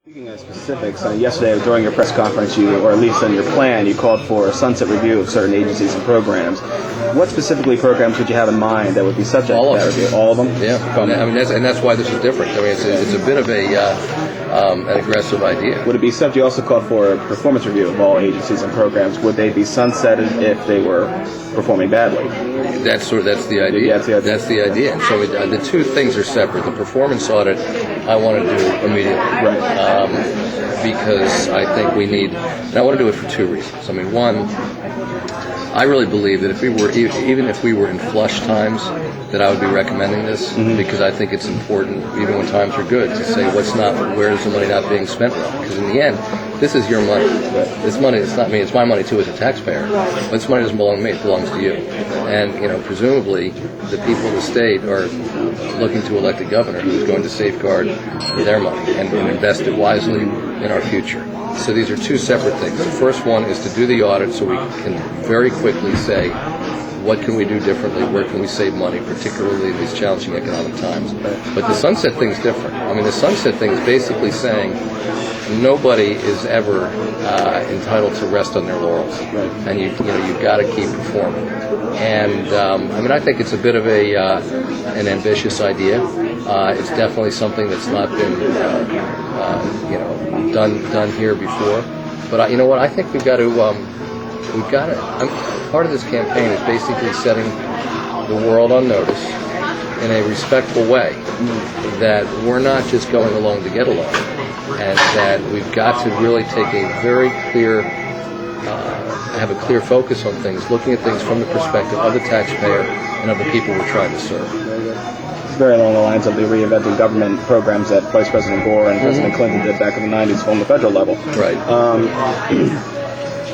Speaking of specifics, yesterday during your press conference, or at least in your plan, you called for a sunset review of certain agencies and programs. What specifically programs would you have in mind that would be subject to that review? All of them? Yeah, that's why this is different. It's a bit of an aggressive idea. Would it be subject? You also called for a performance review of all agencies and programs. Would they be sunsetted if they were performing badly? That's the idea. Yeah, that's the idea. And so the two things are separate. The performance audit I want to do immediately. Right. Because I think we need, and I want to do it for two reasons. One, I really believe that even if we were in flush times, that I would be recommending this because I think it's important, even when times are good, to say where is the money not being spent well? Because in the end, this is your money. This money, it's not me, it's my money too as a taxpayer. But this money doesn't belong to me, it belongs to you. And, presumably, the people of the state are looking to elect a governor who's going to safeguard their money and invest it wisely in our future. So these are two separate things. The first one is to do the audit so we can very quickly say, what can we do differently? Where can we save money, particularly in these challenging economic times? But the sunset thing is different. The sunset thing is basically saying nobody is ever entitled to rest on their laurels, and you've got to keep performing. And I think it's a bit of an ambitious idea. It's definitely something that's not been done here before. But I think we've got to. Part of this campaign is basically setting the world on notice in a respectful way that we're not just going along to get along, and that we've got to really take a very clear, have a clear focus on things, looking at things from the perspective of the taxpayer and of the people we're trying to serve. It's very along the lines of the reinventing government programs that Vice President Gore and President Clinton did back in the 90s on the federal level. Right.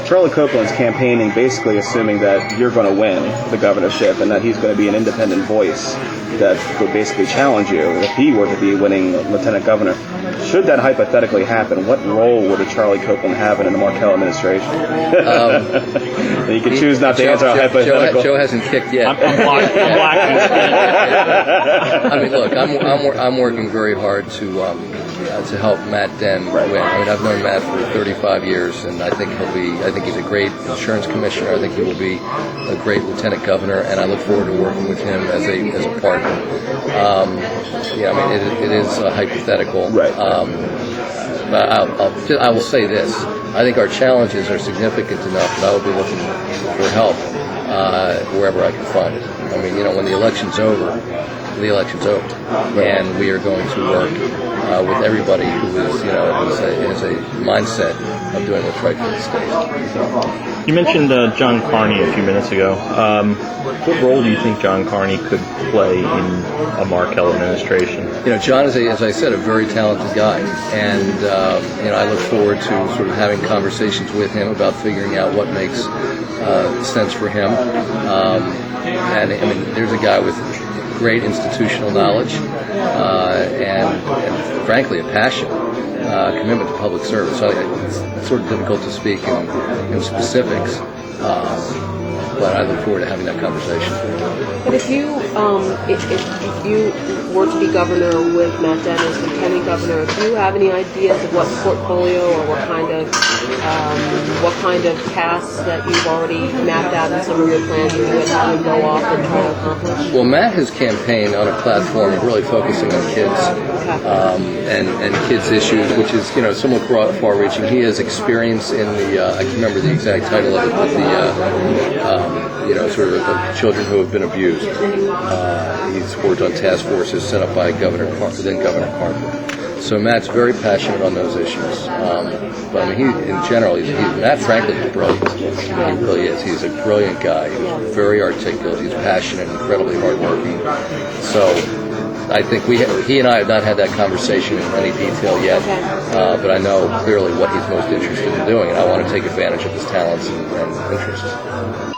Charlie Copeland's campaigning basically assuming that you're going to win the governorship and that he's going to be an independent voice that would basically challenge you if he were to be winning lieutenant governor. Should that hypothetically happen, what role would a Charlie Copeland have in the Markell administration? You can choose not to answer a hypothetical. Joe hasn't kicked yet. I'm black. Look, I'm working very hard to help Matt Dehn win. I've known Matt for 35 years, and I think he's a great insurance commissioner. I think he will be a great lieutenant governor, and I look forward to working with him as a partner. It is a hypothetical. Right. I will say this. I think our challenges are significant enough that I will be looking for help wherever I can find it. When the election's over, the election's over. And we are going to work with everybody who has a mindset of doing what's right for the state. You mentioned John Carney a few minutes ago. What role do you think John Carney could play in a Markell administration? John is, as I said, a very talented guy, and I look forward to sort of having conversations with him about figuring out what makes sense for him. There's a guy with great institutional knowledge and frankly, a passion, commitment to public service. So it's sort of difficult to speak in specifics. But I look forward to having that conversation. But if you were to be governor with Matt Dehn as lieutenant governor, do you have any ideas of what portfolio or what kind of tasks that you've already mapped out in some of your plans you would have to go off and try to accomplish? Well, Matt has campaigned on a platform of really focusing on kids and kids' issues, which is somewhat far-reaching. He has experience in the I can't remember the exact title of it, but sort of children who have been abused. He's worked on task forces set up by Governor Carney. So Matt's very passionate on those issues. But Matt frankly is brilliant. He really is. He's a brilliant guy. He's very articulate. He's passionate, incredibly hardworking. So I think he and I have not had that conversation in any detail yet, but I know clearly what he's most interested in doing, and I want to take advantage of his talents and interests.